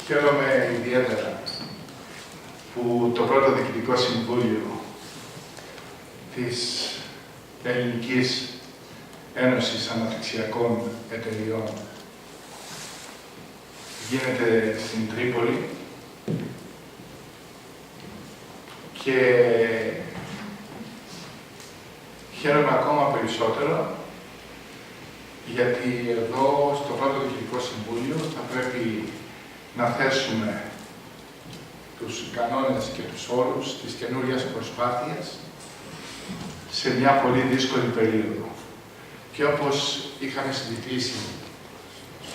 Χαίρομαι ιδιαίτερα που το πρώτο Διοικητικό Συμβούλιο της Ελληνικής Ένωσης Αναπτυξιακών Εταιριών γίνεται στην Τρίπολη και χαίρομαι ακόμα περισσότερο γιατί εδώ στο πρώτο Διοικητικό Συμβούλιο θα πρέπει να θέσουμε τους κανόνες και τους όρους της καινούριας προσπάθειας σε μια πολύ δύσκολη περίοδο. Και όπως είχαμε συζητήσει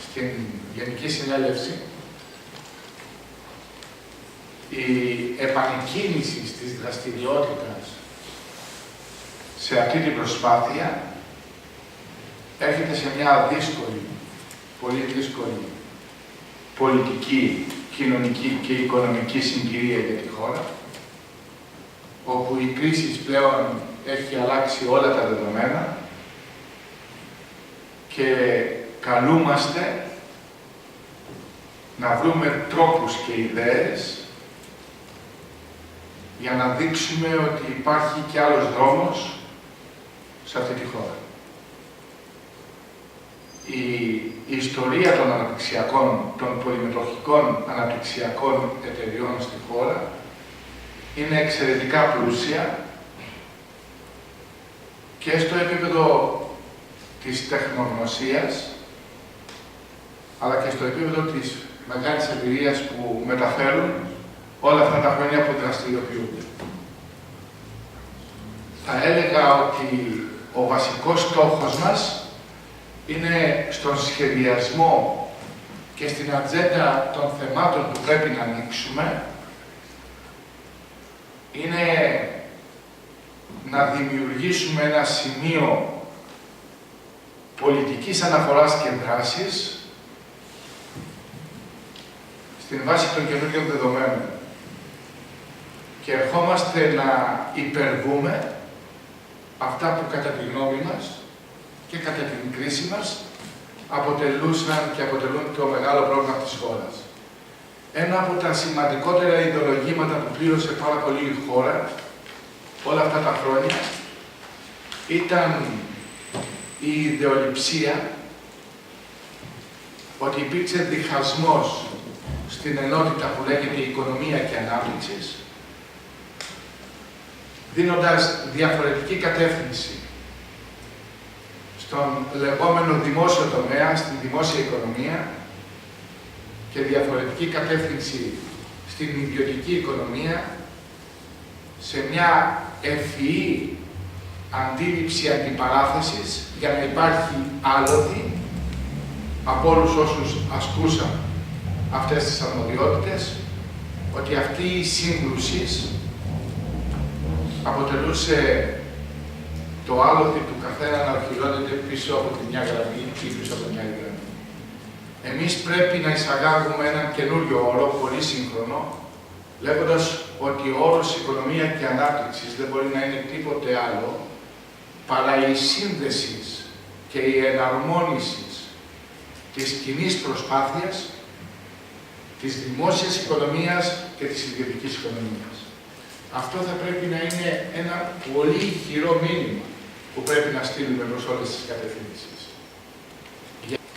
στην Γενική Συνέλευση, η επανεκκίνηση της δραστηριότητας σε αυτή την προσπάθεια έρχεται σε μια δύσκολη, πολύ δύσκολη πολιτική, κοινωνική και οικονομική συγκυρία για τη χώρα, όπου η κρίση πλέον έχει αλλάξει όλα τα δεδομένα και καλούμαστε να βρούμε τρόπους και ιδέες για να δείξουμε ότι υπάρχει και άλλος δρόμος σε αυτή τη χώρα. Η ιστορία των αναπτυξιακών, των πολυμετοχικών αναπτυξιακών εταιριών στη χώρα είναι εξαιρετικά πλούσια και στο επίπεδο της τεχνογνωσίας, αλλά και στο επίπεδο της μεγάλης εμπειρίας που μεταφέρουν όλα αυτά τα χρόνια που δραστηριοποιούνται. Θα έλεγα ότι ο βασικός στόχος μας είναι στον σχεδιασμό και στην ατζέντα των θεμάτων που πρέπει να ανοίξουμε, είναι να δημιουργήσουμε ένα σημείο πολιτικής αναφοράς και δράσης στην βάση των καινούριων δεδομένων. Και ερχόμαστε να υπερβούμε αυτά που κατά τη γνώμη μας και κατά την κρίση μας αποτελούσαν και αποτελούν το μεγάλο πρόβλημα της χώρας. Ένα από τα σημαντικότερα ιδεολογήματα που πλήρωσε πάρα πολύ η χώρα όλα αυτά τα χρόνια ήταν η ιδεολειψία ότι υπήρξε διχασμός στην ενότητα που λέγεται οικονομία και ανάπτυξης, δίνοντας διαφορετική κατεύθυνση στον λεγόμενο δημόσιο τομέα, στην δημόσια οικονομία και διαφορετική κατεύθυνση στην ιδιωτική οικονομία, σε μια ευφυή αντίληψη αντιπαράθεσης για να υπάρχει άλοθη από όλους όσους ασκούσαν αυτές τις αρμοδιότητες, ότι αυτή η σύγκρουση αποτελούσε το άλοθη του καθένα να ορχιλώνεται πίσω από τη μια γραμμή ή πίσω από μια άλλη γραμμή. Εμείς πρέπει να εισαγάγουμε έναν καινούριο όρο, πολύ σύγχρονο, λέγοντας ότι ο όρος οικονομία και ανάπτυξης δεν μπορεί να είναι τίποτε άλλο παρά η σύνδεση και η εναρμόνιση της κοινής προσπάθειας της δημόσιας οικονομίας και της ιδιωτικής οικονομίας. Αυτό θα πρέπει να είναι ένα πολύ ηχηρό μήνυμα που πρέπει να στείλουμε προς όλες τις κατευθύνσεις.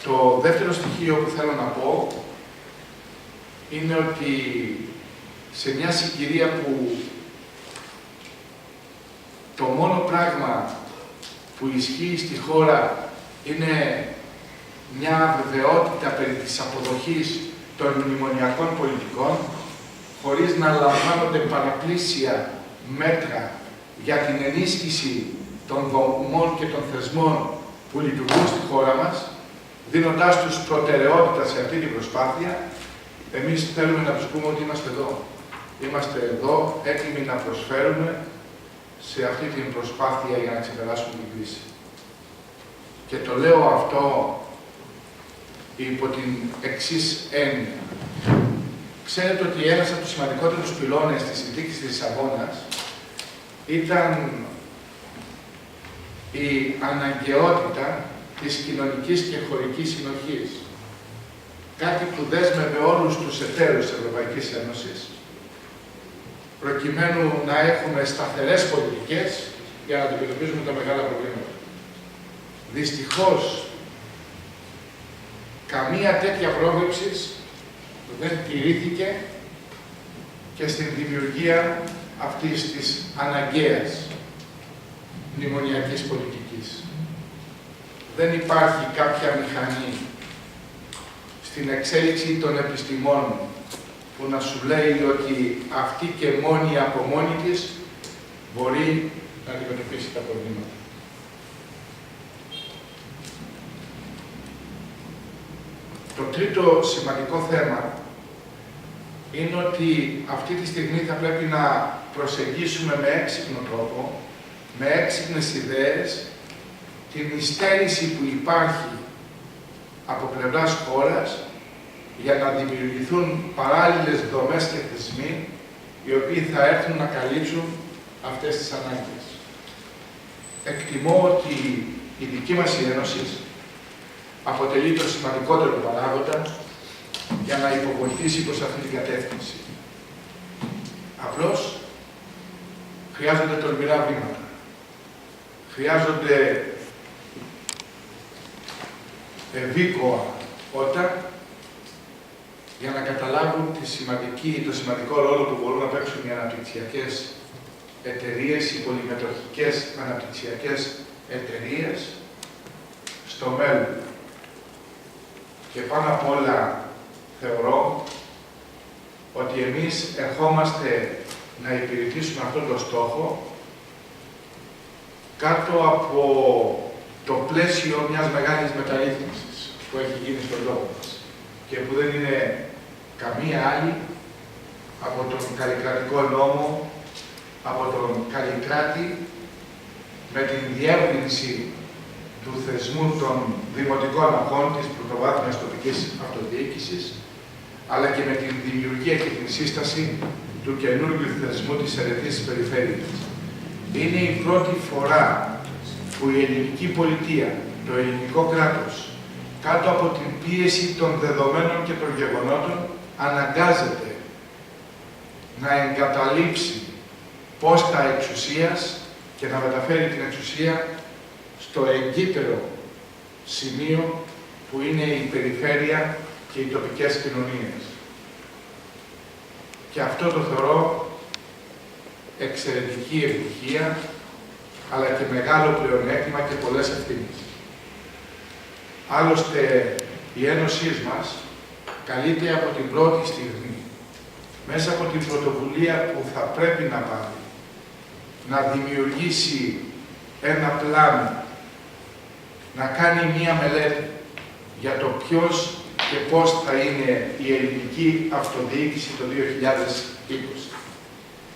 Το δεύτερο στοιχείο που θέλω να πω είναι ότι σε μια συγκυρία που το μόνο πράγμα που ισχύει στη χώρα είναι μια βεβαιότητα περί της αποδοχής των μνημονιακών πολιτικών, χωρίς να λαμβάνονται παραπλήσια μέτρα για την ενίσχυση των δομών και των θεσμών που λειτουργούν στη χώρα μας, δίνοντάς τους προτεραιότητα σε αυτή την προσπάθεια, εμείς θέλουμε να τους πούμε ότι είμαστε εδώ. Είμαστε εδώ έτοιμοι να προσφέρουμε σε αυτή την προσπάθεια για να ξεπεράσουμε την κρίση. Και το λέω αυτό υπό την εξής έννοια. Ξέρετε ότι ένας από τους σημαντικότερους πυλώνες της συνθήκης της Λισαβόνας ήταν η αναγκαιότητα της κοινωνικής και χωρικής συνοχής. κάτι που δέσμευε όλους τους εταίρους της Ευρωπαϊκής Ένωσης, προκειμένου να έχουμε σταθερές πολιτικές για να αντιμετωπίζουμε τα μεγάλα προβλήματα. Δυστυχώς, καμία τέτοια πρόβλεψη δεν τηρήθηκε και στην δημιουργία αυτής της αναγκαίας μνημονιακής πολιτικής. Δεν υπάρχει κάποια μηχανή στην εξέλιξη των επιστημών που να σου λέει ότι αυτή και μόνη από μόνη της μπορεί να αντιμετωπίσει τα προβλήματα. Το τρίτο σημαντικό θέμα είναι ότι αυτή τη στιγμή θα πρέπει να προσεγγίσουμε με έξυπνο τρόπο, με έξυπνες ιδέες, την υστέρηση που υπάρχει από πλευράς χώρας για να δημιουργηθούν παράλληλες δομές και θεσμοί οι οποίοι θα έρθουν να καλύψουν αυτές τις ανάγκες. Εκτιμώ ότι η δική μας Ένωση αποτελεί το σημαντικότερο παράγοντα για να υποβοηθήσει προς αυτή την κατεύθυνση. Απλώς χρειάζονται τολμηρά βήματα. Χρειάζονται ευήκοα όταν για να καταλάβουν το σημαντικό ρόλο που μπορούν να παίξουν οι αναπτυξιακές εταιρείες, οι πολυμετοχικές αναπτυξιακές εταιρείες στο μέλλον. Και πάνω απ' όλα θεωρώ ότι εμείς ερχόμαστε να υπηρετήσουμε αυτόν τον στόχο κάτω από το πλαίσιο μιας μεγάλης μεταρρύθμισης που έχει γίνει στον τόπο μας και που δεν είναι καμία άλλη από τον καλλικρατικό νόμο, από τον καλλικράτη με την διεύρυνση του θεσμού των δημοτικών αρχών της πρωτοβάθμιας τοπικής αυτοδιοίκησης, αλλά και με την δημιουργία και την σύσταση του καινούργιου θεσμού της αιρετής περιφέρειας. Είναι η πρώτη φορά που η ελληνική πολιτεία, το ελληνικό κράτος, κάτω από την πίεση των δεδομένων και των γεγονότων, αναγκάζεται να εγκαταλείψει πόστα εξουσίας και να μεταφέρει την εξουσία στο εγκύτερο σημείο που είναι η περιφέρεια και οι τοπικές κοινωνίες. Και αυτό το θεωρώ εξαιρετική επιτυχία, αλλά και μεγάλο πλεονέκτημα και πολλές ευθύνες. Άλλωστε, η Ένωσή μας καλείται από την πρώτη στιγμή, μέσα από την πρωτοβουλία που θα πρέπει να πάρει, να δημιουργήσει ένα πλάνο, να κάνει μία μελέτη για το ποιος και πώς θα είναι η ελληνική αυτοδιοίκηση το 2020.